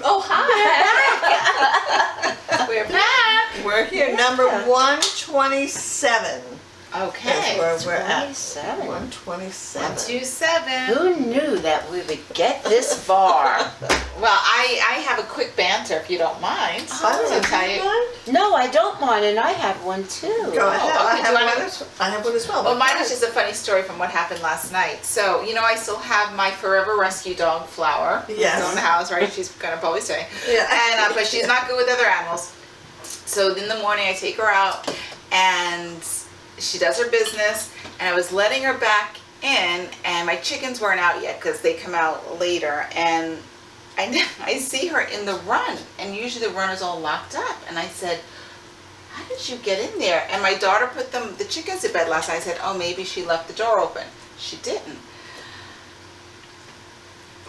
Oh, hi. We're back. We're here, number 127. Okay. That's where we're at. 27. 127. 127. Who knew that we would get this far? Well, I have a quick banter if you don't mind. Oh, So tell you. No, I don't mind, and I have one too. Go ahead. okay. I Do you have wanna one go? I have one as well. Well, but mine go is just a funny story from what happened last night. So, you know, I still have my forever rescue dog, Flower. Yes. Still in the house, right? She's gonna always stay. Yeah. And but she's not good with other animals. So in the morning, I take her out, and she does her business. And I was letting her back in, and my chickens weren't out yet because they come out later. And I see her in the run, and usually the run is all locked up. And I said, how did you get in there? And my daughter put the chickens to bed last night. I said, oh, maybe she left the door open. She didn't.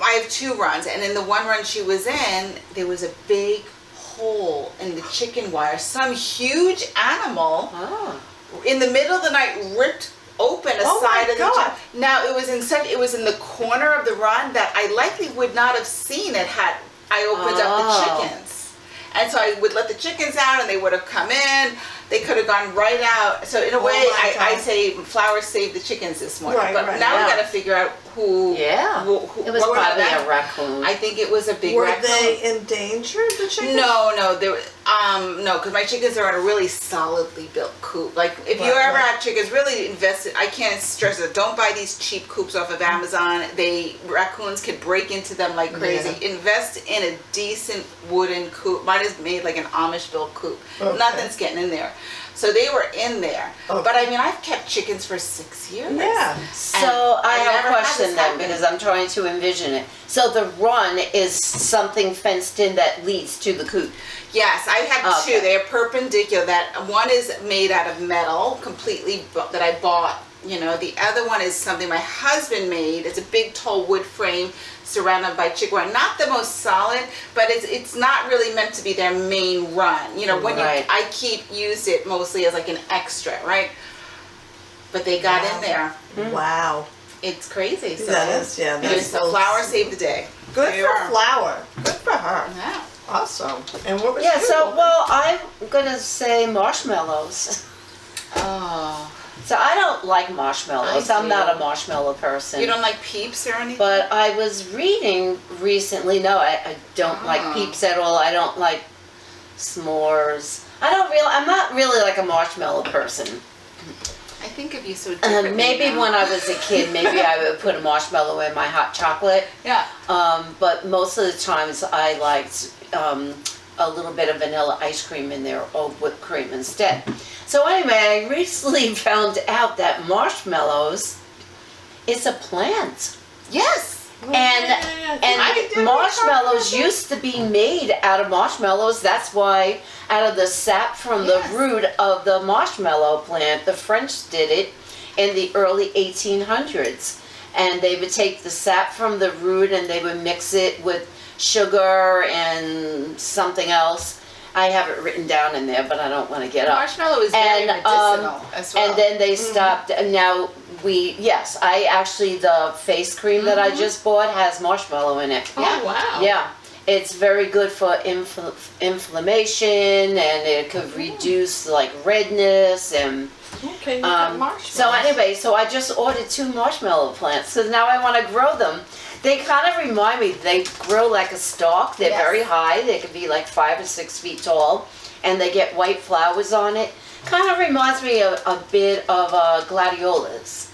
I have 2 runs, and in the one run she was in, there was a big hole in the chicken wire. Some huge animal Oh. in the middle of the night ripped open a Oh my side of the God. chicken. Now it was in the corner of the run that I likely would not have seen it had I opened up the chickens. And so I would let the chickens out, and they would have come in. They could have gone right out. So in a way, my I God. say Flowers saved the chickens this morning. Right, but right, now yeah. we got to figure out who. Yeah. Who, It was what probably that- a raccoon. I think it was a big Were raccoon. they endangered, the chickens? No, no, because my chickens are in a really solidly built coop. Like if you Right, ever right. have chickens, really invest. I can't stress it. Don't buy these cheap coops off of Amazon. Raccoons can break into them like crazy. Yeah. Invest in a decent wooden coop. Mine is made like an Amish built coop. Okay. Nothing's getting in there. So they were in there. Okay. But I mean, I've kept chickens for 6 years. Yeah. So And I I have never a had question this then, happen. because I'm trying to envision it. So the run is something fenced in that leads to the coop. Yes, I have Okay. 2. They're perpendicular. That one is made out of metal, completely that I bought. You know, the other one is something my husband made. It's a big, tall wood frame surrounded by chicken wire. Not the most solid, but it's not really meant to be their main run. You know, when Right. I used it mostly as like an extra, right? But they got in there. Wow. It's crazy. So That is, yeah. Anyways, so Flower saved the day. Good There you for are. Flower. Good for her. Yeah. Awesome. And what was Yeah, you? so, well, I'm going to say marshmallows. Oh. So I don't like marshmallows. I I'm not do. a marshmallow person. You don't like Peeps or anything? But I was reading recently, no, I don't like Peeps at all. I don't like s'mores. I'm not really like a marshmallow person. I think of you so differently Maybe now. when I was a kid, maybe I would put a marshmallow in my hot chocolate. Yeah. But most of the times I liked a little bit of vanilla ice cream in there or whipped cream instead. So anyway, I recently found out that marshmallows is a plant. Yes. I didn't Marshmallows know. used to be made out of marshmallows. That's why out of the sap from Yes. the root of the marshmallow plant, the French did it in the early 1800s. And they would take the sap from the root and they would mix it with sugar and something else. I have it written down in there, but I don't want to get up. Marshmallow is very medicinal as well. And then they stopped. And now the face cream that I just bought has marshmallow in it. Yeah. Wow. Yeah, it's very good for inflammation, and it could reduce like redness and. Okay, you got marshmallows. So anyway, so I just ordered 2 marshmallow plants because now I want to grow them. They kind of remind me, they grow like a stalk. They're Yes. very high. They could be like 5 or 6 feet tall, and they get white flowers on it. Kind of reminds me of a bit of gladiolas,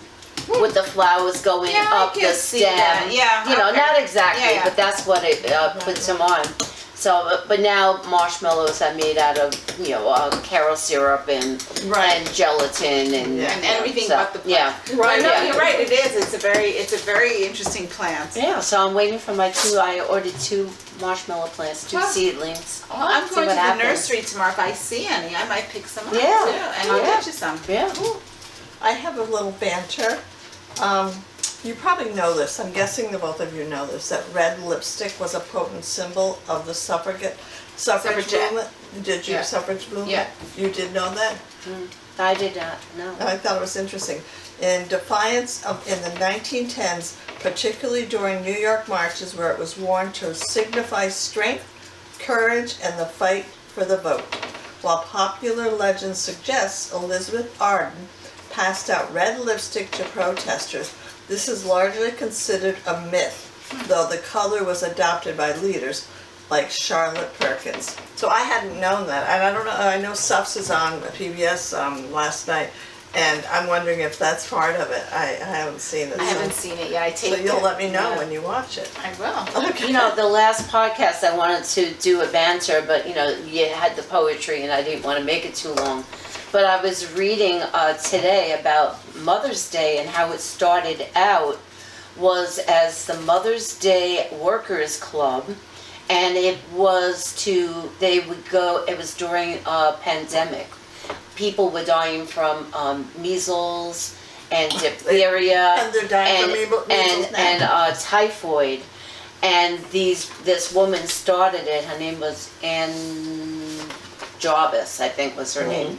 with the flowers going Yeah, I up can the see stem. that. Yeah, You know, okay. not exactly, Yeah, yeah. but that's what it puts them on. So, but now marshmallows are made out of, carob syrup and gelatin and Yeah. and everything so, but the yeah. plant. Right, No, yeah. you're right. It is. It's a very interesting plant. Yeah, so I'm waiting for my 2. I ordered 2 marshmallow plants, 2 Well, seedlings. Well, I'm See going to what the happens. nursery tomorrow. If I see any, I might pick some up Yeah. too, and I'll Yeah. get you some. Yeah. I have a little banter. You probably know this. I'm guessing the both of you know this. That red lipstick was a potent symbol of the suffrage Suffragette. movement. Did you Yeah. suffrage movement? Yeah. You did know that? I did not know. I thought it was interesting. In defiance of, in the 1910s, particularly during New York marches where it was worn to signify strength, courage, and the fight for the vote. While popular legend suggests Elizabeth Arden passed out red lipstick to protesters, this is largely considered a myth, though the color was adopted by leaders like Charlotte Perkins. So I hadn't known that, and I don't know, I know Suffs is on PBS last night, and I'm wondering if that's part of it. I haven't seen it. I haven't seen it yet. I taped So it. you'll let me know Yeah. when you watch it. I will. Okay. You know, the last podcast I wanted to do a banter, but you know, you had the poetry and I didn't want to make it too long. But I was reading today about Mother's Day, and how it started out was as the Mother's Day Workers Club, and it was they would go, it was during a pandemic. People were dying from measles and diphtheria And they're dying from measles now. and typhoid. And this woman started it. Her name was Anne Jarvis, I think was her name.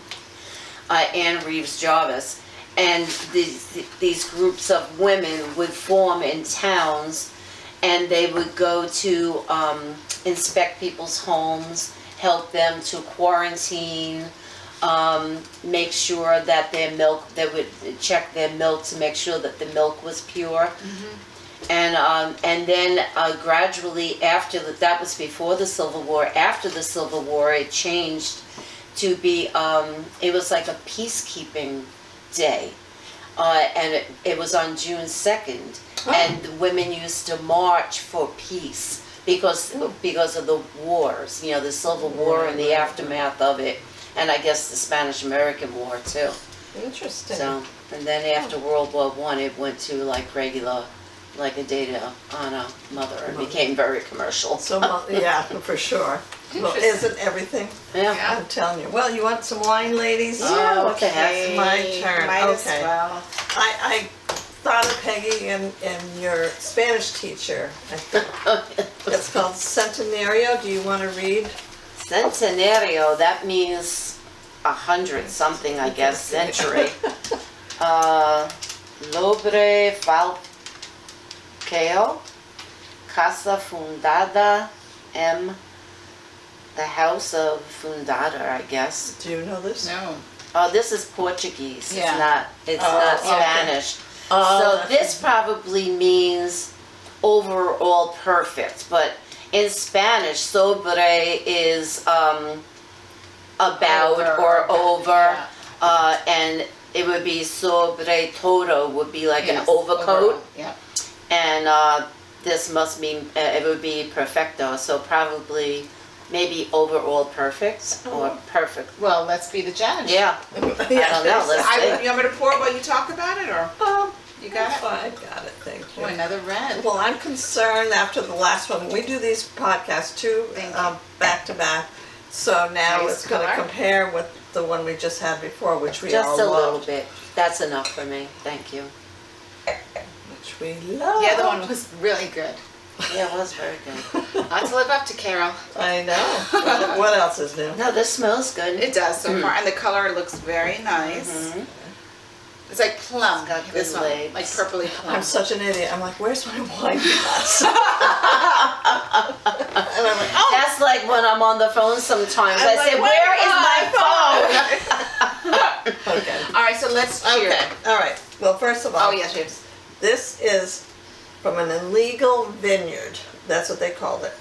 Anne Reeves Jarvis. And these groups of women would form in towns, and they would go to inspect people's homes, help them to quarantine, make sure that their milk, they would check their milk to make sure that the milk was pure. And then gradually after that was before the Civil War. After the Civil War, it changed to be, it was like a peacekeeping day. And it was on June 2nd. And the women used to march for peace because of the wars, you know, the Civil War and the aftermath of it. And I guess the Spanish-American War too. Interesting. So, and then after World War I, it went to like regular, like a day to honor Mother. It became very commercial. So, yeah, for sure. Well, isn't everything? Yeah. I'm telling you. Well, you want some wine, ladies? Yeah, what the heck? It's my turn. Might as Okay. well. I thought of Peggy and your Spanish teacher. I think. It's called Centenario. Do you want to read? Centenario, that means 100 something, I guess, century. Lobre Valqueo, Casa Fundada the house of Fundada, I guess. Do you know this? No. Oh, this is Portuguese. Yeah. It's Oh, not okay. Spanish. Oh, So that's this probably means overall perfect, but in Spanish, sobre is about or over, Yeah. and it would be sobre todo would be like Yes, an overcoat, overall, yeah. and this must mean it would be perfecto, so probably maybe overall perfect or perfect. Well, let's be the judge. Yeah, I don't know. Let's see. You want me to pour it while you talk about it, or you got it? I got it. Thank Oh, you. another red. Well, I'm concerned after the last one. We do these podcasts too, Thank you. back to back. So now Nice it's going to color. compare with the one we just had before, which we all Just a little loved. bit. That's enough for me. Thank you. Which we love. The other one was really good. Yeah, it was very good. Not to live up to Carol. I know. What else is new? No, this smells good. It does so far, and the color looks very nice. Mhm. It's like plum. It's got good This one, legs. like purplely plum. I'm such an idiot. I'm like, where's my wine glass? And I'm like, oh, That's like when I'm on the phone sometimes. I'm I like, say, where where is is my phone? okay. All right, so let's cheer. Okay. All right. Well, first of all, Oh yes, yes. this is from an illegal vineyard. That's what they called it.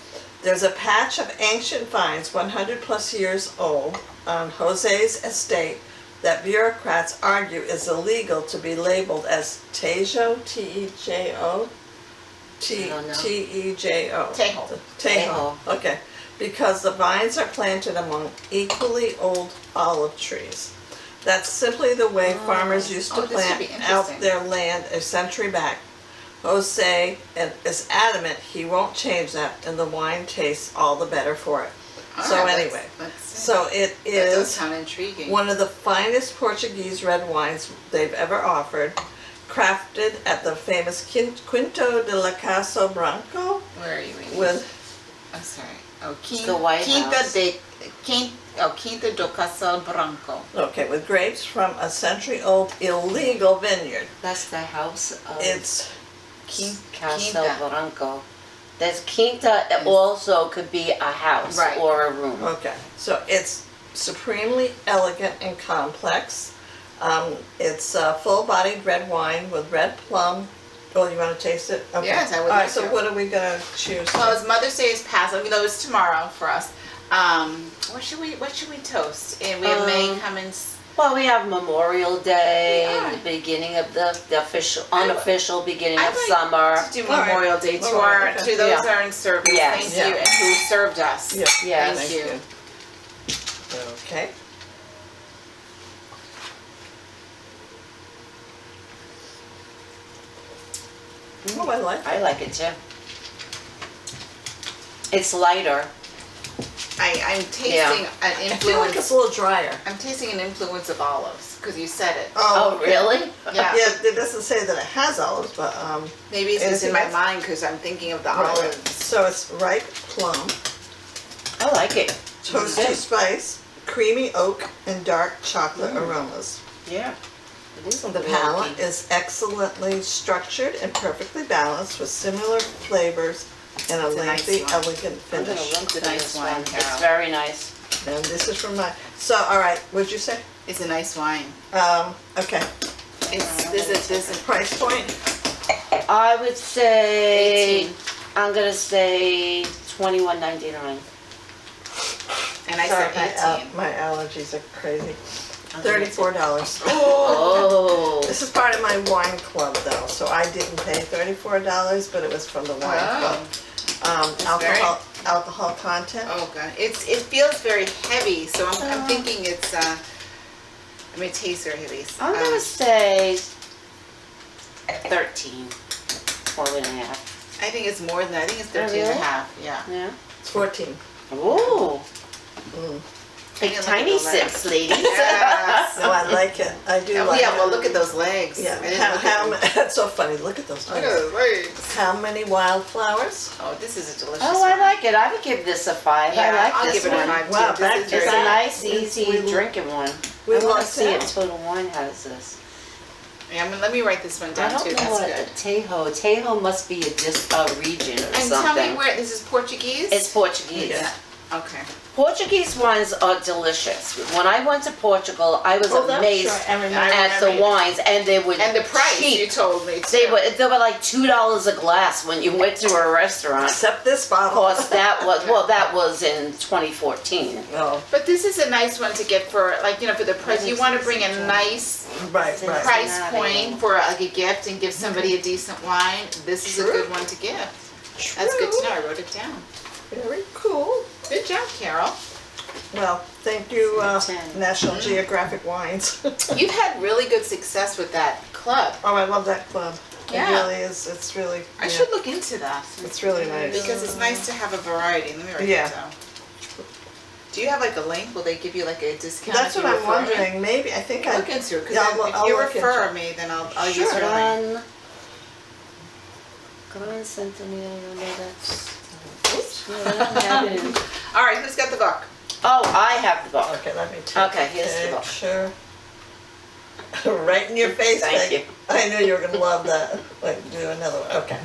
There's a patch of ancient vines, 100 plus years old, on Jose's estate that bureaucrats argue is illegal to be labeled as Tejo, T-E-J-O, don't know. T-E-J-O. Tejo. Tejo, okay. Because the vines are planted among equally old olive trees. That's simply the way farmers used to Oh, this should be plant out interesting. their land a century back. Jose is adamant he won't change that, and the wine tastes all the better for it. All So right, anyway, let's see. so it That does is sound intriguing. one of the finest Portuguese red wines they've ever offered, crafted at the famous Quinto de la Casa Branco Where are you reading? with I'm sorry. Oh, the White Quinta House. de Quinta do Casal Branco. Okay, with grapes from a century-old illegal vineyard. That's the house of It's, Castel Quinta. Branco. There's Quinta also could be a house Right. or a room. okay, so it's supremely elegant and complex. It's full-bodied red wine with red plum. Oh, you want to taste it? Okay. Yes, I would All right, like so to. what are we gonna choose? Well, it's Mother's Day is past, even though it's tomorrow for us. What should we toast? And we have May coming. Well, we have Memorial Day, Yeah. the beginning of the official, unofficial beginning I'd of like summer. to do All right. Memorial Day to All right, okay. to those Yeah. who are in service. Yes. Thank Yeah. you, and who served us. Yeah. Yes. Thank you. Okay. Oh, I like I it. like it too. It's lighter. I'm tasting an I feel like influence. it's a little drier. I'm tasting an influence of olives because you said it. Oh, okay. really? Yeah. Yeah, it doesn't say that it has olives, but, Maybe it's just in Anything my else? mind because I'm thinking of the right. olives. So it's ripe plum, I like it. toasty Okay. spice, creamy oak, and dark chocolate aromas. Yeah. It is a The little palate oaky. is excellently structured and perfectly balanced with similar flavors and a It's a nice lengthy, one. elegant I'm gonna finish. look at It's a nice this wine, one. Carol. It's very nice. And this is from my, so, all right, what'd you say? It's a nice wine. Okay, This is price point? I would say 18. I'm gonna say $21.99. and I Sorry, said 18. my allergies are crazy. $34. Oh. This is part of my wine club though, so I didn't pay $34, but it was from the wine club. Alcohol content? Oh god, it feels very heavy. So I'm thinking it's. I mean, it tastes very heavy. I'm gonna say 13. 12 and a half. I think it's more than that. I think it's 13 really? and a half. Yeah. Yeah. It's 14. Ooh. Mm. I Big didn't look at tiny the legs. sips, ladies. Yes. No, I like it. I do Oh like yeah, it. well look at those legs. Yeah, I didn't look at them. that's so funny. Look at those Look at legs. those legs. How many wildflowers? Oh, this is a delicious Oh, I one. like it. I would give this a 5. I like I'll this give it one. a 5 too. Wow, This back is to It's very a back. nice, easy We- drinking one. we I want to lucked see out. it. Total Wine has this. Yeah, let me write this one I down don't too. know That's what good. Tejo. Tejo must be a region or And something. tell me where this is Portuguese. It's Portuguese. Yeah. Okay. Portuguese wines are delicious. When I went to Portugal, I was Oh, that's amazed right. I remember. at the remember. wines, and they were And the price you cheap. told me too. They were like $2 a glass when you went to a restaurant. Except this Of bottle. course, that was in 2014. Oh, But this is a nice one to get for for the price. You want to bring a nice right, It's right. price Cincinnati. point for like a gift and give somebody a decent wine. This is a True. good one to give. That's good to know. I wrote it down. Very cool. Good job, Carol. Well, thank you, 10. National Geographic Wines. You've had really good success with that club. Oh, I love that club. Yeah. It really is. It's really. I yeah, should look into that It's really nice. because it's nice to have a variety. Let me write Yeah. that down. Do you have like a link? Will they give you like a discount? That's if what you I'm refer me? wondering. Maybe I think I. Look into it because Yeah, if I'll you look into refer it. me, then I'll use Sure. your link. Gran Centennial, no, that's. Oops. No, I don't have it in- All right, who's got the book? Oh, I have the book. Okay, let me take Okay, a here's the book. picture. Right in your face, Thank Peggy. you. I knew you were gonna love that. Wait, do another one. Okay.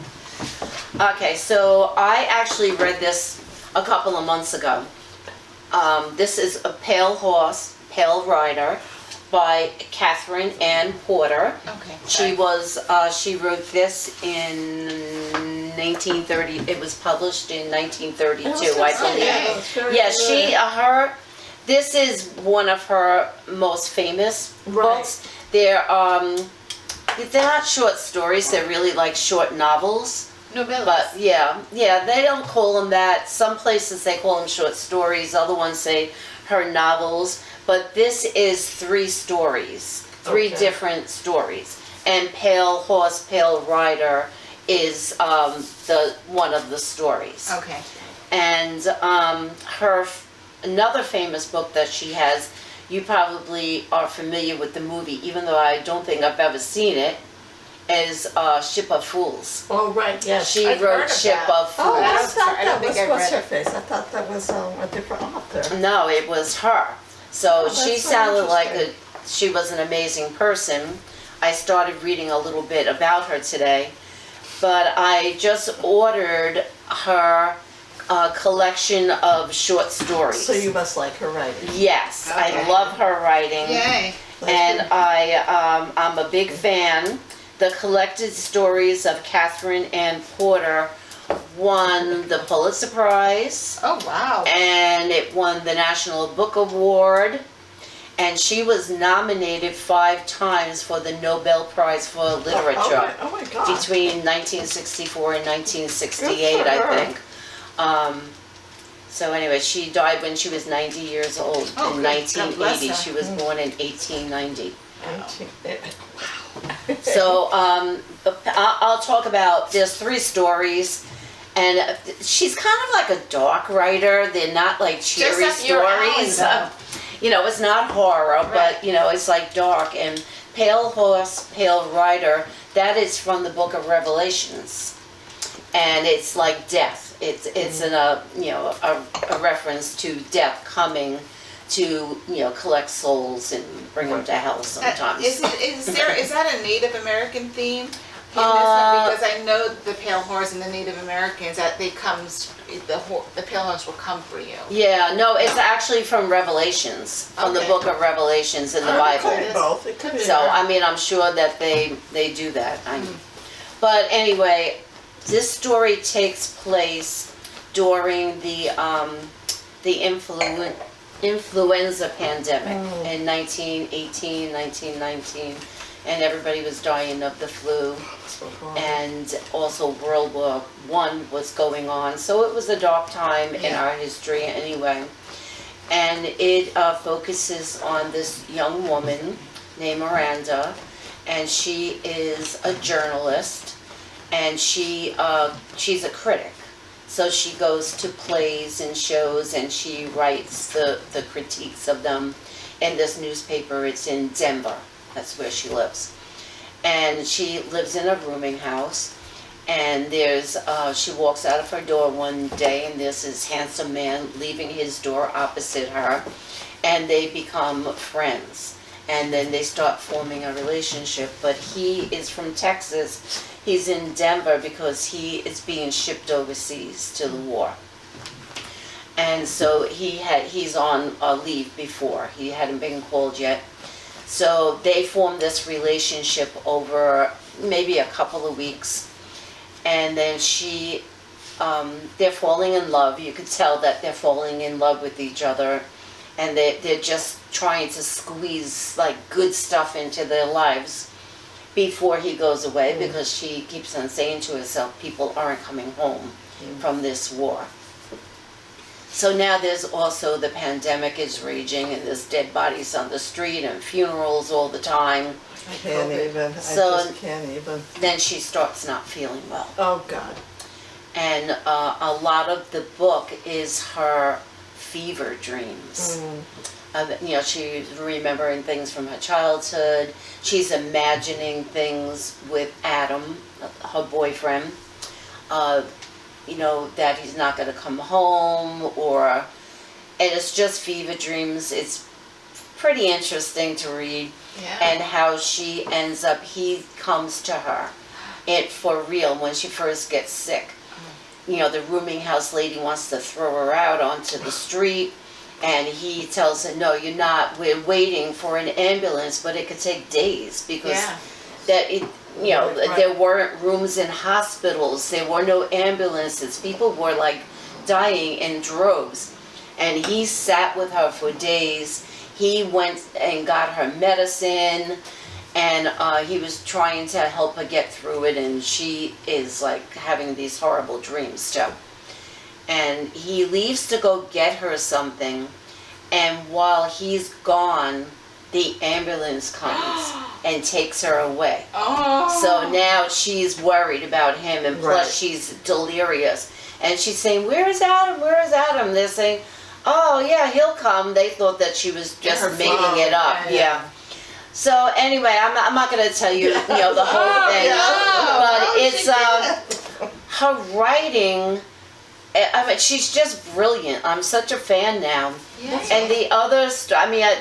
Okay, so I actually read this a couple of months ago. This is A Pale Horse, Pale Rider by Katherine Anne Porter. Okay. She wrote this in 1930. It was published in 1932, I believe. Yeah, this is one of her most famous Right. books. They're not short stories, they're really like short novels. Novellas. But yeah, they don't call them that. Some places they call them short stories, other ones say her novels. But this is 3 stories, 3 Okay. different stories. And Pale Horse, Pale Rider is the one of the stories. Okay. And another famous book that she has, you probably are familiar with the movie, even though I don't think I've ever seen it, is Ship of Fools. Oh, right, yes. She I've heard wrote of Ship that. of Oh, Fools. I I'm sorry, thought I don't that was, think I've what's read her face? I thought that was a different author. No, it was her. So Oh, that's she so sounded like interesting. she was an amazing person. I started reading a little bit about her today, but I just ordered her collection of short stories. So you must like her writing. Yes, I Okay. love her writing. Yay. And I'm a big fan. The collected stories of Katherine Anne Porter won the Pulitzer Prize, Oh, wow. and it won the National Book Award, and she was nominated 5 times for the Nobel Prize for Literature Oh my God. between 1964 and 1968, Good for I her. think. So anyway, she died when she was 90 years old Oh, in good. God bless 1980. her. She was born in 1890. Wow. So I'll talk about, there's 3 stories, and she's kind of like a dark writer. They're not like cheery Just up your alley, stories. though. You know, it's not horror, Right. but you know, it's like dark. And Pale Horse, Pale Rider, that is from the book of Revelations. And it's like death. It's a reference to death coming to, collect souls and bring them to hell sometimes. Is that a Native American theme in this one? Uh, Because I know the Pale Horse and the Native Americans, that the Pale Horse will come for you. Yeah, no, it's actually from Revelations, from the Okay. book of Revelations in the It Bible. could be both. It could be. So, I mean, I'm sure that they do that. But anyway, this story takes place during the influenza pandemic in 1918, 1919, and everybody was dying of the flu. And also World War I was going on, so it was a dark time in our history anyway. And it focuses on this young woman named Miranda, and she is a journalist, and she's a critic. So she goes to plays and shows, and she writes the critiques of them in this newspaper. It's in Denver. That's where she lives. And she lives in a rooming house, and she walks out of her door one day, and there's this handsome man leaving his door opposite her, and they become friends. And then they start forming a relationship, but he is from Texas. He's in Denver because he is being shipped overseas to the war. And so he's on leave before. He hadn't been called yet. So they form this relationship over maybe a couple of weeks. And then they're falling in love. You could tell that they're falling in love with each other. And they're just trying to squeeze like good stuff into their lives before he goes away, because she keeps on saying to herself, people aren't coming home from this war. So now there's also the pandemic is raging, and there's dead bodies on the street and funerals all the time. I can't even. So- I just can't even. Then she starts not feeling well. Oh, God. And a lot of the book is her fever dreams. She's remembering things from her childhood. She's imagining things with Adam, her boyfriend, that he's not going to come home, and it's just fever dreams. It's pretty interesting to read, and how she ends up, he comes to her, for real, when she first gets sick. The rooming house lady wants to throw her out onto the street, and he tells her, no, you're not, we're waiting for an ambulance, but it could take days, because there weren't rooms in hospitals, there were no ambulances, people were like dying in droves. And he sat with her for days. He went and got her medicine, and he was trying to help her get through it, and she is like having these horrible dreams too. And he leaves to go get her something, and while he's gone, the ambulance comes and takes her away. Oh. So now she's worried about him, and plus she's delirious. And she's saying, where is Adam? Where is Adam? They're saying, oh yeah, he'll come. They thought that she was just making it up. Yeah. So anyway, I'm not going to tell you, the whole thing, but it's her writing. I mean, she's just brilliant. I'm such a fan now. Yeah. And the other,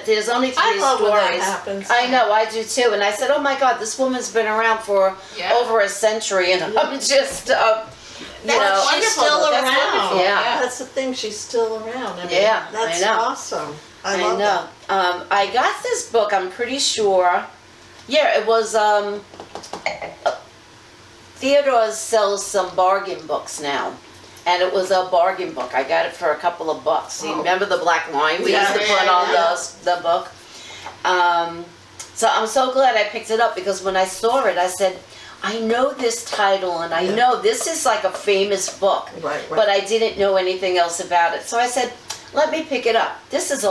there's only 3 I love stories. when that happens. I know, I do too. And I said, oh my God, this woman's been around for over a century, and I'm just, She's still That's around. wonderful. Yeah. That's the thing, she's still around. I mean, Yeah, that's I know. awesome. I love know. I got this book, I'm pretty sure. Yeah, it was, Theodore sells some bargain books now. And it was a bargain book. I got it for a couple of bucks. You remember the black line we used to put on the book? So I'm so glad I picked it up, because when I saw it, I said, I know this title, and I know this is like a famous book, Right. but I didn't know anything else about it. So I said, let me pick it up. This is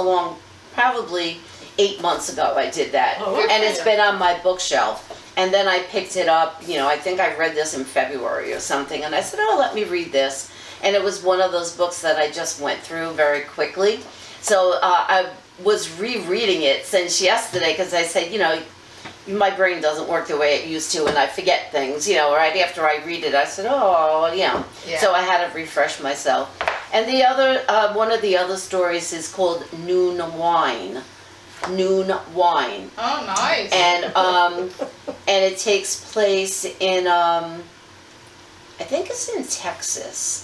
probably 8 months ago I did that. Oh, okay. And it's been on my bookshelf. And then I picked it up, I think I read this in February or something, and I said, oh, let me read this. And it was one of those books that I just went through very quickly. So I was rereading it since yesterday, because I said, my brain doesn't work the way it used to, and I forget things, right after I read it. I said, oh, yeah. So I had to refresh myself. And the other, one of the other stories is called Noon Wine. Noon Wine. Oh, nice. And it takes place in, I think it's in Texas.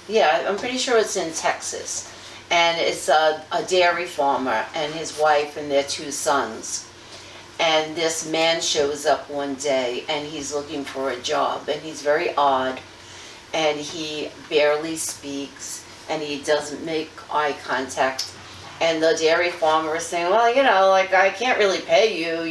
Yeah, I'm pretty sure it's in Texas. And it's a dairy farmer and his wife and their 2 sons. And this man shows up one day, and he's looking for a job, and he's very odd, and he barely speaks, and he doesn't make eye contact. And the dairy farmer is saying, well, I can't really pay you,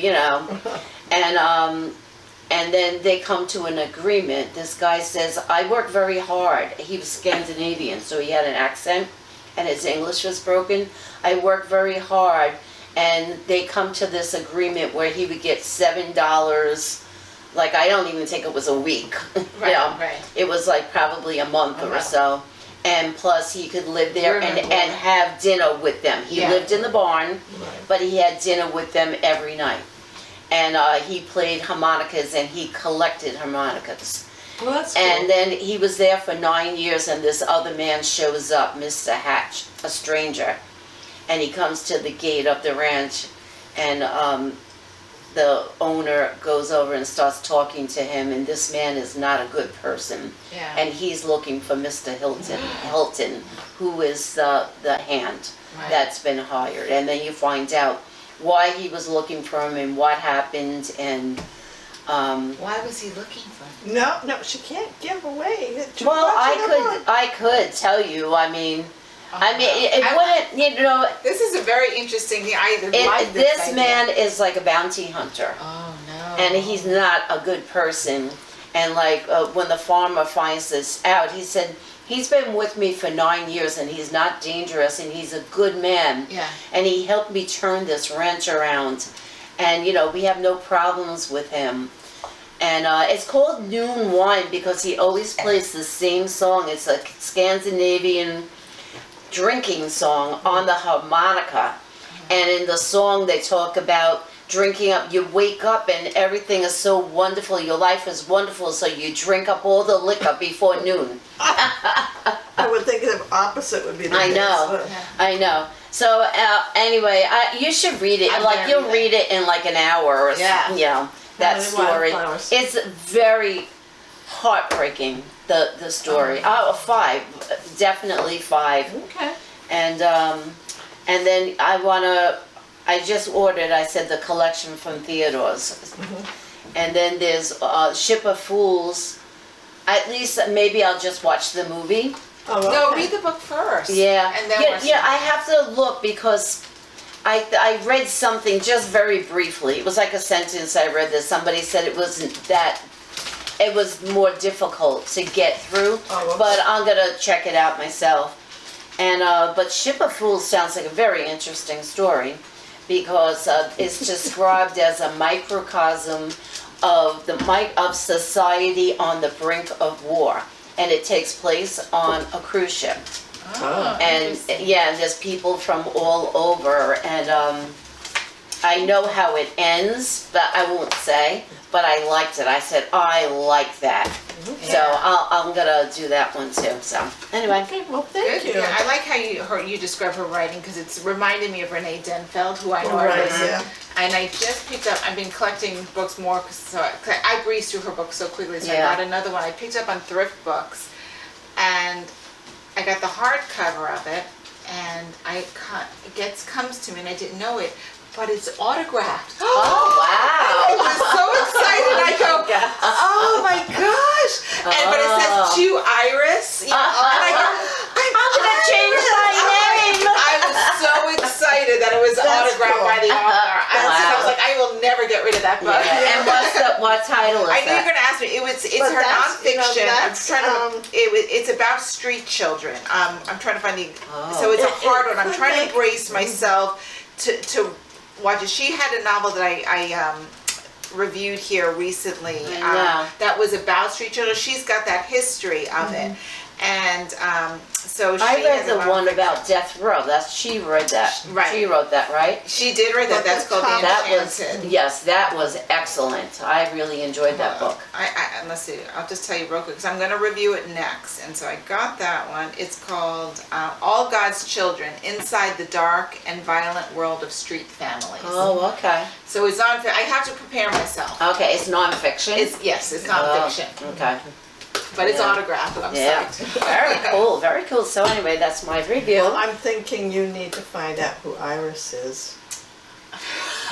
And then they come to an agreement. This guy says, I work very hard. He was Scandinavian, so he had an accent, and his English was broken. I work very hard. And they come to this agreement where he would get $7, like, I don't even think it was a week. Right. It was like probably a month or so. And plus he could live there and have dinner with them. He lived in the barn, but he had dinner with them every night. And he played harmonicas, and he collected harmonicas. Well, that's cool. And then he was there for 9 years, and this other man shows up, Mr. Hatch, a stranger. And he comes to the gate of the ranch, and the owner goes over and starts talking to him, and this man is not a good person. Yeah. And he's looking for Mr. Hilton, who is the hand that's been hired. And then you find out why he was looking for him and what happened, and Why was he looking for him? No, she can't give away. well, I could tell you. I mean, it wouldn't. This is a very interesting thing. I like this This idea. man is like a bounty hunter, Oh no. and he's not a good person. And like when the farmer finds this out, he said, he's been with me for 9 years, and he's not dangerous, and he's a good man. Yeah. And he helped me turn this ranch around. And, we have no problems with him. And it's called Noon Wine because he always plays the same song. It's a Scandinavian drinking song on the harmonica. And in the song they talk about drinking up, you wake up and everything is so wonderful, your life is wonderful, so you drink up all the liquor before noon. I would think the opposite would be the case. I know. So anyway, you should read it. You'll read it in like an hour or something, that story. Wildflowers. It's very heartbreaking, the story. Oh, 5, definitely 5. Okay. And then I just ordered, I said, the collection from Theodore's. And then there's Ship of Fools. At least maybe I'll just watch the movie. Oh, No, okay. read the book first. Yeah. And then I have to look because I read something just very briefly. It was like a sentence I read that somebody said it wasn't that, it was more difficult to get through. Oh, okay. But I'm going to check it out myself. And but Ship of Fools sounds like a very interesting story because it's described as a microcosm of society on the brink of war, and it takes place on a cruise ship. Oh, And there's people from all over, and I know how it ends, but I won't say. But I liked it. I said, I like that. So I'm gonna do that one too. So anyway. Okay, well, thank you. Yeah, I like how you describe her writing because it's reminding me of Renee Denfeld, who I know Right, I listen. yeah. And I just picked up. I've been collecting books more because I breezed through her books so quickly. So Yeah. I got another one. I picked up on Thrift Books, and I got the hardcover of it, and it comes to me, and I didn't know it, but it's autographed. Oh I wow. was so excited. I go, oh my gosh! But it says to Iris. You know, and I go, I'm gonna change my name. I was so excited that it was autographed cool. by the author. I was Wow. like, I will never get rid of that book. Yeah. And what title is I knew you that? were gonna ask me. It's But her that's, you know, nonfiction. I'm that's, trying to. It's about street children. I'm trying to find the. Oh. So it's a It hard one. I'm could trying to make- brace myself to watch it. She had a novel that I reviewed here recently. I know. That was about street children. She's got that history of it, and so she I read has the a one nonfiction. about Death Row. She read that. Right. She wrote that, right? She did write that. But That's the called The top- That was Enchanted. yes, that was excellent. I really enjoyed that book. Let's see. I'll just tell you real quick because I'm going to review it next. And so I got that one. It's called All God's Children: Inside the Dark and Violent World of Street Families. Oh, okay. So it's on. I have to prepare myself. Okay, it's nonfiction. It's nonfiction, Okay. but it's Yeah. autographed. And I'm Yeah. psyched. Very cool. Very cool. So anyway, that's my review. Well, I'm thinking you need to find out who Iris is.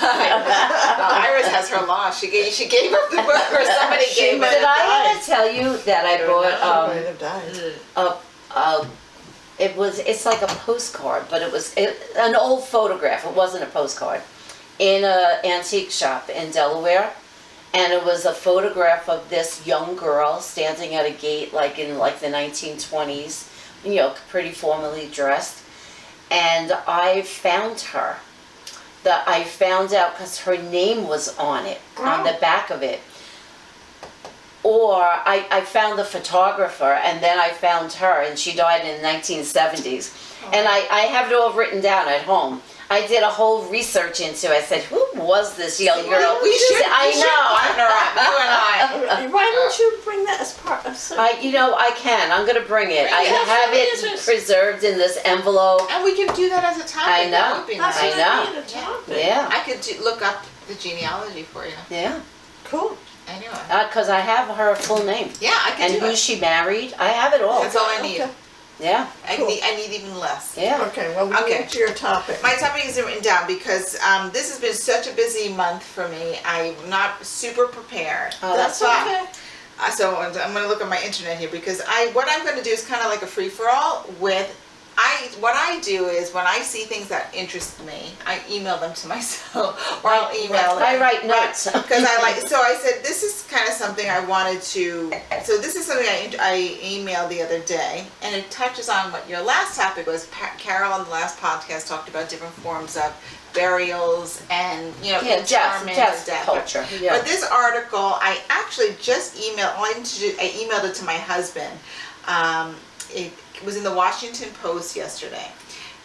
Iris has her loss. She gave up the book, or somebody gave might it. Did I ever tell you that I She bought might have died. it's like a postcard, but it was an old photograph. It wasn't a postcard. In an antique shop in Delaware. And it was a photograph of this young girl standing at a gate like in like the 1920s, you know, pretty formally dressed. And I found her. I found out because her name was on it, on the back of it. Or I found the photographer, and then I found her, and she died in the 1970s. And I have it all written down at home. I did a whole research into it. I said, who was this young girl? We should. I we should know. partner up, you and I. Why don't you bring that as part of some? I can. I'm going to bring it. I Yes, have yes, it yes. preserved in this envelope. And we can do that as a topic. I know. That would be That's nice. I know. what I need, a topic. Yeah. I could look up the genealogy for you. Yeah. Cool. Anyway. Because I have her full name. Yeah, I can And do who it. she married. I have it all. That's all I need. Okay. Yeah. Cool. I need even less. Yeah. Okay, well, we Okay. need your topic. My topic isn't written down because this has been such a busy month for me. I'm not super prepared. Oh, That's fine. okay. So I'm going to look at my internet here because what I'm going to do is kind of like a free for all with. What I do is when I see things that interest me, I email them to myself, or I'll email them. I write notes. Because so I said, this is kind of something I wanted to, so this is something I emailed the other day, and it touches on what your last topic was. Carol on the last podcast talked about different forms of burials and, you know, interment and death. culture. Yeah. But this article, I actually just emailed, I emailed it to my husband. It was in the Washington Post yesterday,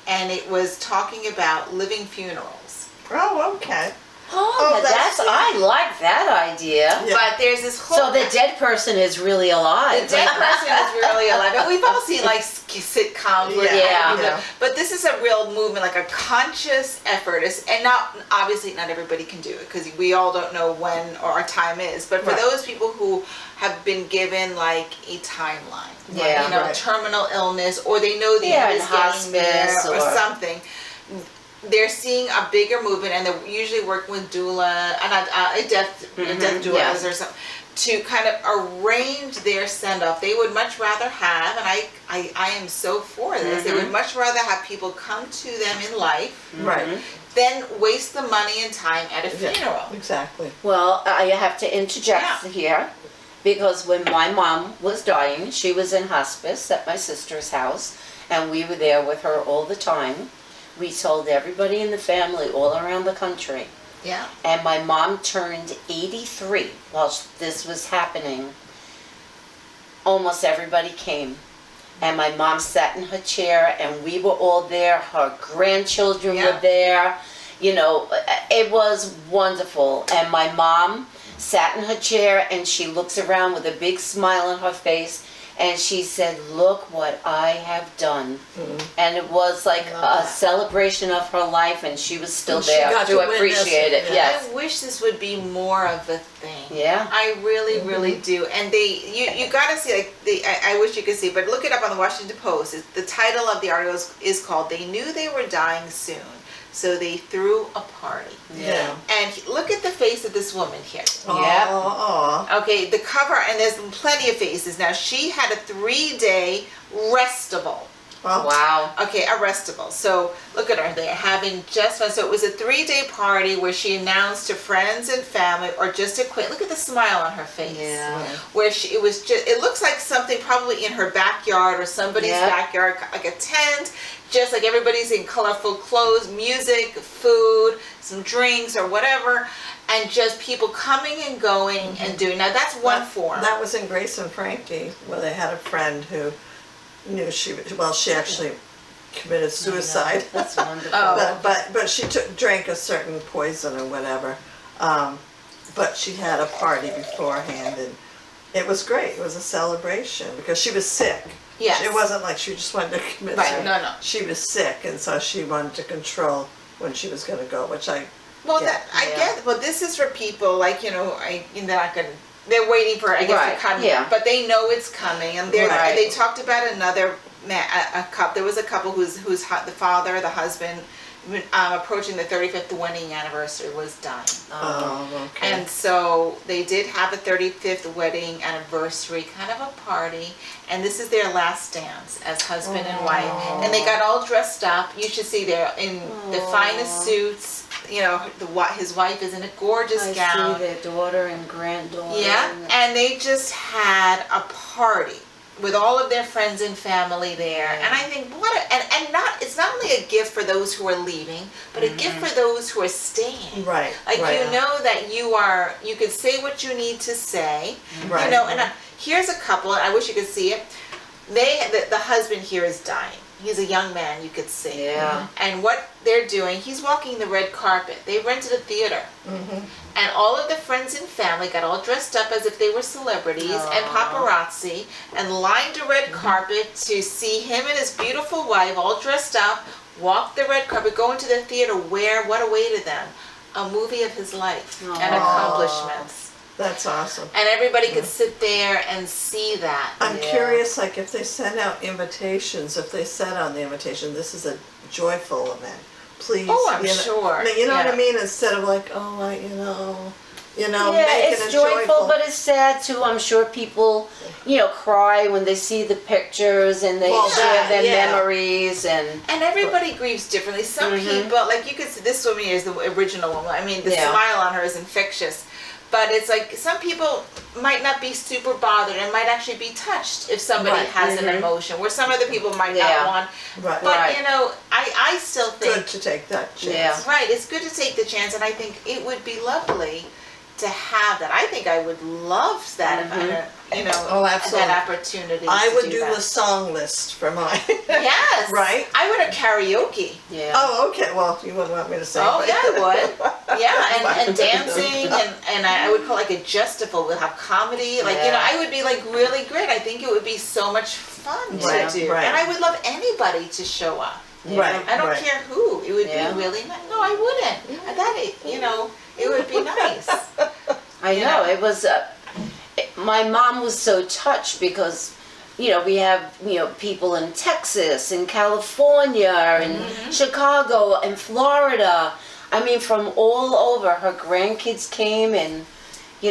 and it was talking about living funerals. Oh, okay. Oh, I like that idea. Yeah. But there's this whole... So the dead person is really alive. The dead person is really alive. And we've all seen like sitcoms where Yeah. Yeah. but this is a real movement, like a conscious effort. And not obviously not everybody can do it because we all don't know when or our time is. But for Right. those people who have been given like a timeline, Yeah. you know, Right. terminal illness, or they know the Yeah, end in is getting there hospice or or- something. They're seeing a bigger movement, and they're usually working with doula, death doulas yes. or something, to kind of arrange their send off. They would much rather have, and I am so for this. They would much rather have people come to them in life Right. than waste the money and time at a Yeah, funeral. exactly. Well, I have to interject here because when my mom was dying, she was in hospice at my sister's house, and we were there with her all the time. We told everybody in the family all around the country. Yeah. And my mom turned 83 while this was happening. Almost everybody came. And my mom sat in her chair, and we were all there. Her grandchildren Yeah. were there. It was wonderful. And my mom sat in her chair and she looks around with a big smile on her face and she said, "Look what I have done." And it was like a celebration of her life, and she was still there to appreciate it. Yes. I wish this would be more of a thing. Yeah. I really, really do. And you gotta see, like, I wish you could see, but look it up on the Washington Post. The title of the article is called "They Knew They Were Dying Soon, so they threw a party." Yeah. And look at the face of this woman here. Yeah. Aw. Okay, the cover, and there's plenty of faces. Now, she had a 3-day restival. Wow. Okay, arrestable. So look at her. They're having just fun. So it was a 3-day party where she announced to friends and family, or just look at the smile on her face. Yeah. Where it looks like something probably in her backyard or somebody's backyard, like a tent. Just like everybody's in colorful clothes, music, food, some drinks or whatever, and just people coming and going and doing. Now that's one form. That was in Grace and Frankie, where they had a friend who knew she actually committed suicide. That's wonderful. Oh. But she drank a certain poison or whatever. But she had a party beforehand, and it was great. It was a celebration because she was sick. Yes. It wasn't like she just wanted to commit Right, suicide. no. She was sick, and so she wanted to control when she was going to go, which I Well, get. I get. Well, this is for people like they're not gonna. They're waiting for. I guess Right, to come, yeah. but they know it's coming, and Right. they talked about another a couple. There was a couple whose the father, the husband, approaching the 35th wedding anniversary, was dying. Oh, okay. And so they did have a 35th wedding anniversary kind of a party, and this is their last dance as husband and wife. And they got all dressed up. You should see they're in the finest suits. His wife is in a gorgeous gown. I see their daughter and granddaughter. Yeah, and they just had a party with all of their friends and family there. And I think it's not only a gift for those who are leaving, but a gift for those who are staying. Right. Like right. you know that you can say what you need to say. Right. Here's a couple, and I wish you could see it. The husband here is dying. He's a young man, you could see. Yeah. And what they're doing, he's walking the red carpet. They rented a theater. And all of the friends and family got all dressed up as if they were celebrities and paparazzi, and lined the red carpet to see him and his beautiful wife all dressed up, walk the red carpet, go into the theater where what awaited them? A movie of his life and accomplishments. That's awesome. And everybody could sit there and see that. I'm curious, like if they sent out invitations, if they said on the invitation, "This is a joyful event. Please." Oh, I'm sure. You know what Yeah. I mean? Instead of like, "Oh, Yeah, make it's it a joyful, but it's sad too. I'm sure people, cry when they see the pictures and they Well, share their yeah. memories and. And everybody grieves differently. Some people, like you could see, this woman is the original woman. I mean, the Yeah. smile on her is infectious. But it's like some people might not be super bothered and might actually be touched if somebody Right. has an emotion, where some other people might Yeah. not want. Right. But Right. I still think Good to take that chance. Yeah. right. It's good to take the chance, and I think it would be lovely to have that. I think I would love that if Oh, absolutely. that opportunity. I to would do that. the song list for mine. Yes. Right? I would have karaoke. Yeah. Oh, okay. Well, you wouldn't want me to sing. Oh but- yeah, I would. Yeah, and dancing and I would call like a Justiful. We'll have comedy. Like I would be like really great. I think it would be so much fun Right, to do, right. and I would love anybody to show up. Right. I don't right. care who. It would Yeah. be really nice. No, I wouldn't. It would be nice. I know, it was, my mom was so touched because, we have, people in Texas and California and Chicago and Florida. I mean, from all over. Her grandkids came and,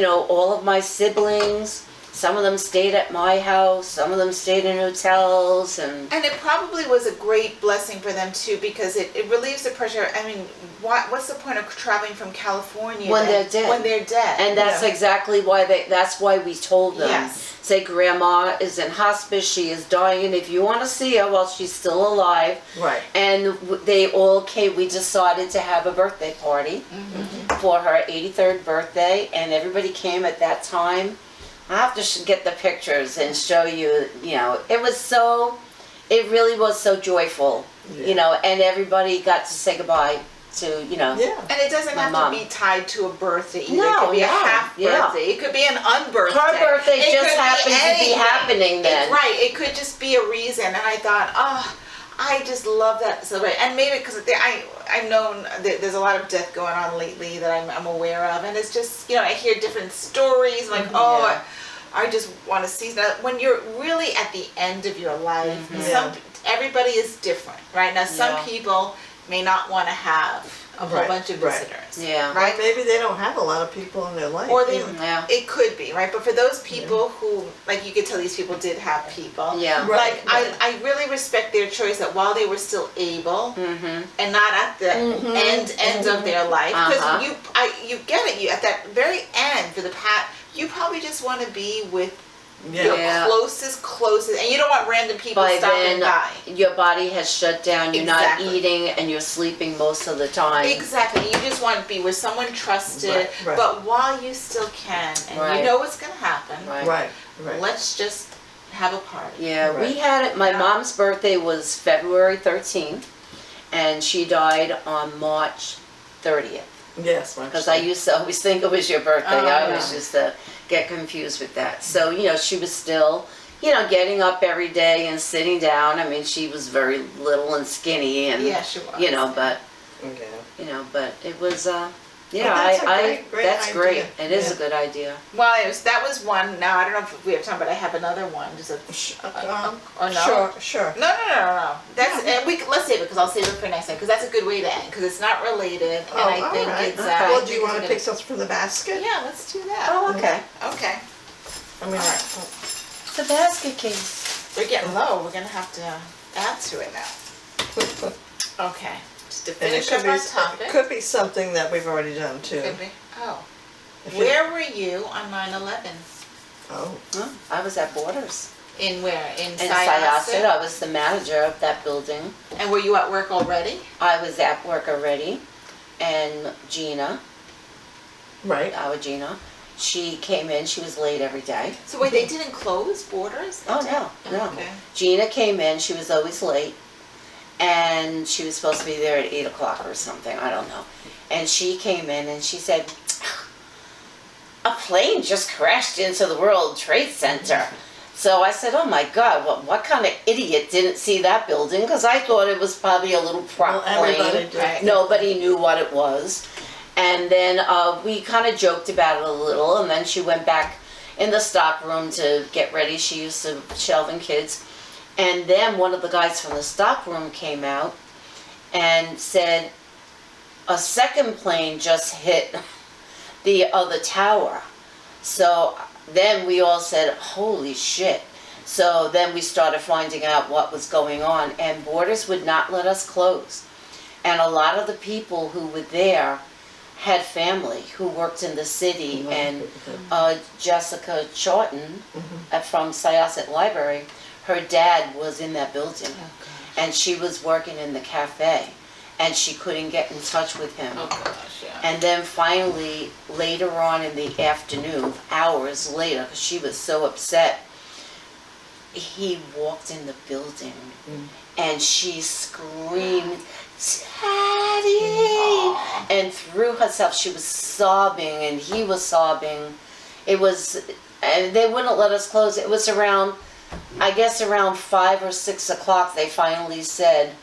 all of my siblings. Some of them stayed at my house, some of them stayed in hotels, and it probably was a great blessing for them too, because it relieves the pressure. I mean, what's the point of traveling from California When they're dead. When they're dead. and that's exactly why that's why we told them. Yes. Say, Grandma is in hospice, she is dying, if you want to see her while she's still alive. Right. And they all came, we decided to have a birthday party for her 83rd birthday, and everybody came at that time. I have to get the pictures and show you, it really was so joyful, and everybody got to say goodbye to, you know. Yeah. And it doesn't My have mom. to be tied to a birthday either. No, it could be a no, half yeah. birthday. It could be an unbirthday. Her birthday It just could happened to be anything. happening then. Right. It could just be a reason. And I thought, oh, I just love that celebration. And maybe because I've known that there's a lot of death going on lately that I'm aware of. And it's just, I hear different stories like, Yeah. I just want to see that. When you're really at the end of your life, Yeah. everybody is different, right? Now, some Yeah. people may not want to have a whole Right, bunch of right. visitors. Yeah. Right? Or maybe they don't have a lot of people in their life. Or they, either. Yeah. it could be, right? But for those people who, like you could tell these people did have people. Yeah. Right, Like, right. I really respect their choice that while they were still able Mm-hmm. and not at the end of their life. Because Uh-huh. you get it, you at that very end for the you probably just want to be with Yeah. your Yeah. closest, and you don't want random people By stopping then, by. your body has shut down. You're Exactly. not eating, and you're sleeping most of the time. Exactly. You just want to be with someone trusted, Right, right. but while you still can, and Right. you know what's going to happen, Right. Right, right. let's just have a party. Yeah, we Right. had it. My Yeah. mom's birthday was February 13th, and she died on March 30th. Yes, Because I used to always think it was your birthday. Oh, I yeah. always used to get confused with that. So, she was still, getting up every day and sitting down. I mean, she was very little and skinny, and Yeah, she was. but Okay. but it was Well, that's a great that's idea. great. It is Yeah. a good idea. Well, that was one. Now I don't know if we have time, but I have another one. Just a or no? Sure. No. That's let's save it because I'll save it for next time because that's a good way to end because it's not related and Oh, I think all right. it's. Okay. I Well, think do you it's want to good. pick something from the basket? Yeah, let's do that. Oh, okay. Okay. I mean, The basket case. We're getting low. We're gonna have to add to it now. Okay. Just to and it finish could up be, our topic. could be something that we've already done too. Could be. Oh. If you- Where were you on 9/11? Oh, Huh? I was at Borders. In where? In In Syosset? Syosset. I was the manager of that building. And were you at work already? I was at work already. And Gina, right. our Gina, she came in. She was late every day. So wait, they didn't close Borders? Oh, no. Okay. Gina came in. She was always late. And she was supposed to be there at 8 o'clock or something. I don't know. And she came in and she said, a plane just crashed into the World Trade Center. So I said, oh my God, what kind of idiot didn't see that building? Because I thought it was probably a little prop Well, everybody plane. did. Right. Nobody knew what it was. And then we kind of joked about it a little, and then she went back in the stock room to get ready. She used to shelving kids. And then one of the guys from the stock room came out and said, a second plane just hit the other tower. So then we all said, holy shit. So then we started finding out what was going on, and Borders would not let us close. And a lot of the people who were there had family who worked in the city, and Jessica Chawton from Syosset Library, her dad was in that building, and she was working in the cafe, and she couldn't get in touch with him. Oh gosh, yeah. And then finally, later on in the afternoon, hours later, because she was so upset, he walked in the building and she screamed, Daddy! And threw herself, she was sobbing and he was sobbing. It was, and they wouldn't let us close. It was around, I guess around 5 or 6 o'clock, they finally said,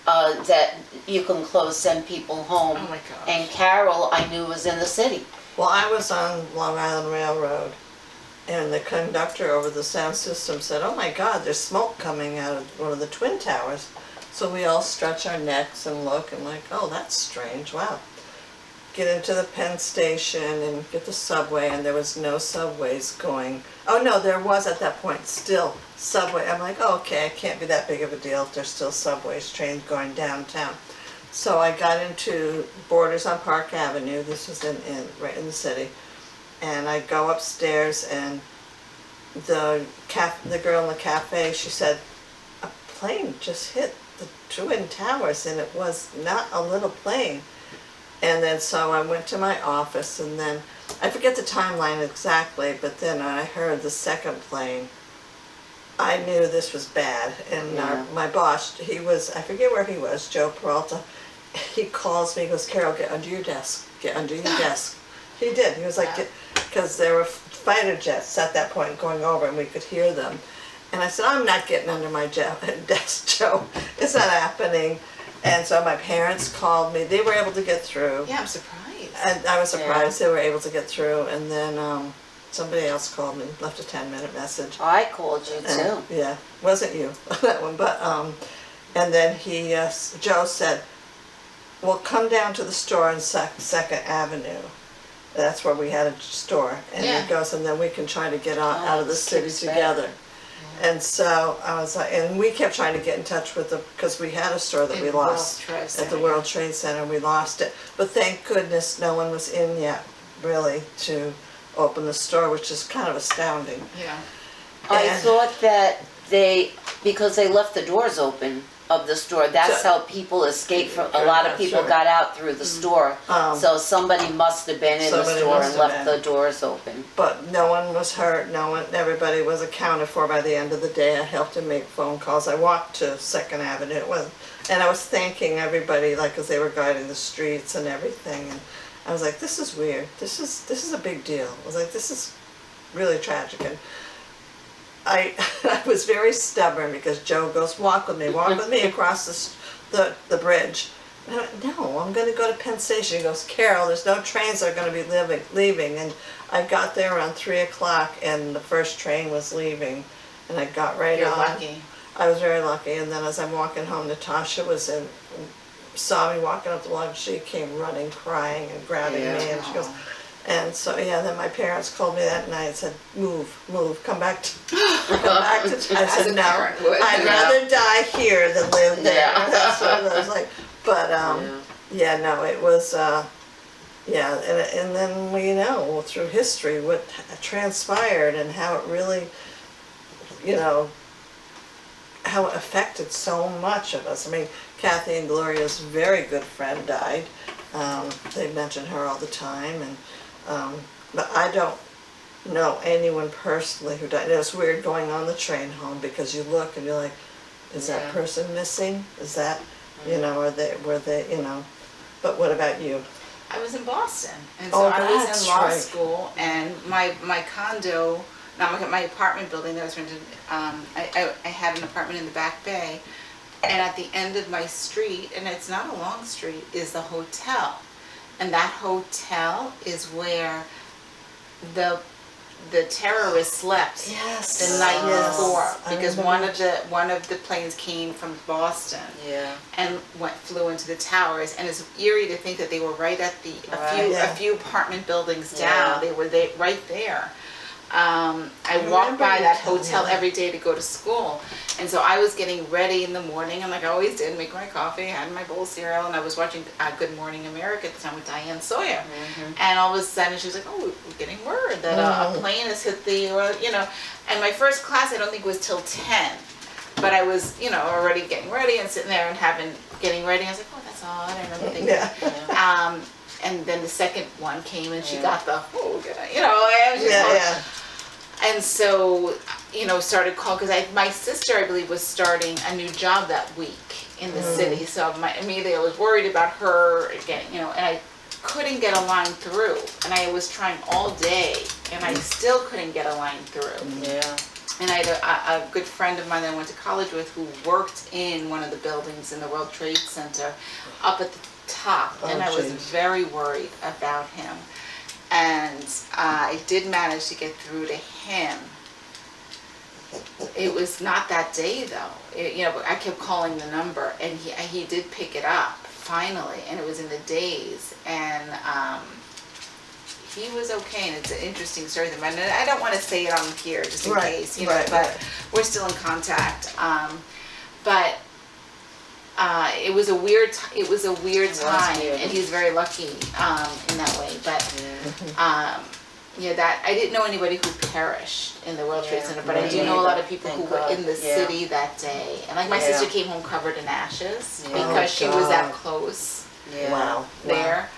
that you can close, send people home. Oh my gosh. And Carol, I knew, was in the city. Well, I was on Long Island Railroad, and the conductor over the sound system said, oh my God, there's smoke coming out of one of the twin towers. So we all stretch our necks and look and like, oh, that's strange, wow. Get into the Penn Station and get the subway, and there was no subways going. Oh no, there was at that point still subway. I'm like, oh, okay, it can't be that big of a deal if there's still subways, trains going downtown. So I got into Borders on Park Avenue. This was right in the city, and I go upstairs, and the girl in the cafe, she said, a plane just hit the twin towers, and it was not a little plane. And then so I went to my office, and then I forget the timeline exactly, but then when I heard the second plane, I knew this was bad. And Yeah. my boss, he was, I forget where he was, Joe Peralta, he calls me, he goes, Carol, get under your desk, get under your desk. He did, he was like, because there were fighter jets at that point going over and we could hear them. And I said, I'm not getting under my desk, Joe, it's not happening. And so my parents called me, they were able to get through. Yeah, I'm surprised. And I was surprised they were able to get through, and then somebody else called me, left a 10-minute message. I called you too. And, yeah, wasn't you, that one, but, and then Joe said, well, come down to the store on 2nd Avenue. That's where we had a store. And Yeah. he goes, and then we can try to get out of the city keeps together. And so I was like, and we kept trying to get in touch with them, because we had a store that we In World lost Trade at Center, the World Trade Center, we lost it. But thank goodness no one was in yet, really, to open the store, which is kind of astounding. Yeah. I And- thought that because they left the doors open of the store, that's So- how people escaped from, a lot of people Sure. got out through the store. So somebody must have been in the Somebody store must and have left been. the doors open. But no one was hurt, everybody was accounted for by the end of the day. I helped him make phone calls. I walked to 2nd Avenue, and I was thanking everybody, like, as they were guiding the streets and everything. And I was like, this is weird. This is a big deal. I was like, this is really tragic. And I was very stubborn, because Joe goes, walk with me across the bridge. And I went, no, I'm going to go to Penn Station. He goes, Carol, there's no trains that are going to be leaving. And I got there around 3 o'clock, and the first train was leaving, and I got right You're on. lucky. I was very lucky. And then as I'm walking home, Natasha saw me walking up the block. She came running, crying, and grabbing me, and she goes. And so, yeah, then my parents called me that night and said, move, come back to, I said, a no, parent would. I'd rather die here than live there. Yeah. That's what I was like. But, yeah, no, it was, yeah, and then we know through history what transpired and how it really, how it affected so much of us. I mean, Kathy and Gloria's very good friend died. They mention her all the time, and but I don't know anyone personally who died. It was weird going on the train home, because you look and you're like, is that person missing? Is that, were they, but what about you? I was in Boston, and so I was that's in law right. school, and my condo, my apartment building that I was rented, I had an apartment in the Back Bay, and at the end of my street, and it's not a long street, is the hotel. And that hotel is where the terrorists slept the night before, because one of the planes came from Boston and flew into the towers. And it's eerie to think that they were right at a few apartment buildings down. They were right there. I walked by that hotel every day to go to school, and so I was getting ready in the morning, and like I always did, make my coffee, had my bowl of cereal, and I was watching Good Morning America at the time with Diane Sawyer, and all of a sudden she was like, "Oh, we're getting word that a plane has hit the, and my first class I don't think was till 10, but I was, already getting ready and sitting there and getting ready. I was like, oh, that's odd. I remember thinking, and then the second one came, and she got the, I was just and so, started calling, because my sister, I believe, was starting a new job that week in the city. So immediately I was worried about her getting, and I couldn't get a line through. And I was trying all day, and I still couldn't get a line through. Yeah. And I had a good friend of mine that I went to college with who worked in one of the buildings in the World Trade Center up at the top. And I was very worried about him. And I did manage to get through to him. It was not that day though. I kept calling the number, and he did pick it up finally, and it was in the days. And he was okay, and it's an interesting story. And I don't want to say it on here just in case, but we're still in contact. But it was a weird time, and he's very lucky in that way. But that I didn't know anybody who perished in the World Trade Center, but I do know a lot of people who were in the city that day. And like my sister came home covered in ashes because she was that close there.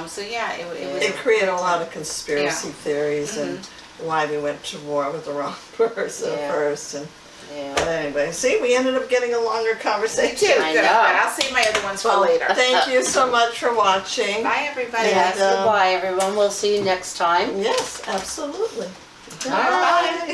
So it created a lot of conspiracy theories and why we went to war with the wrong person first, and Yeah. But anyway, see, we ended up getting a longer Me conversation. too. I Good. know. I'll save my other ones for Well, later. thank you so much for watching. Bye, everybody. Yes, And, goodbye, everyone. We'll see you next time. Yes, absolutely. Bye. Bye.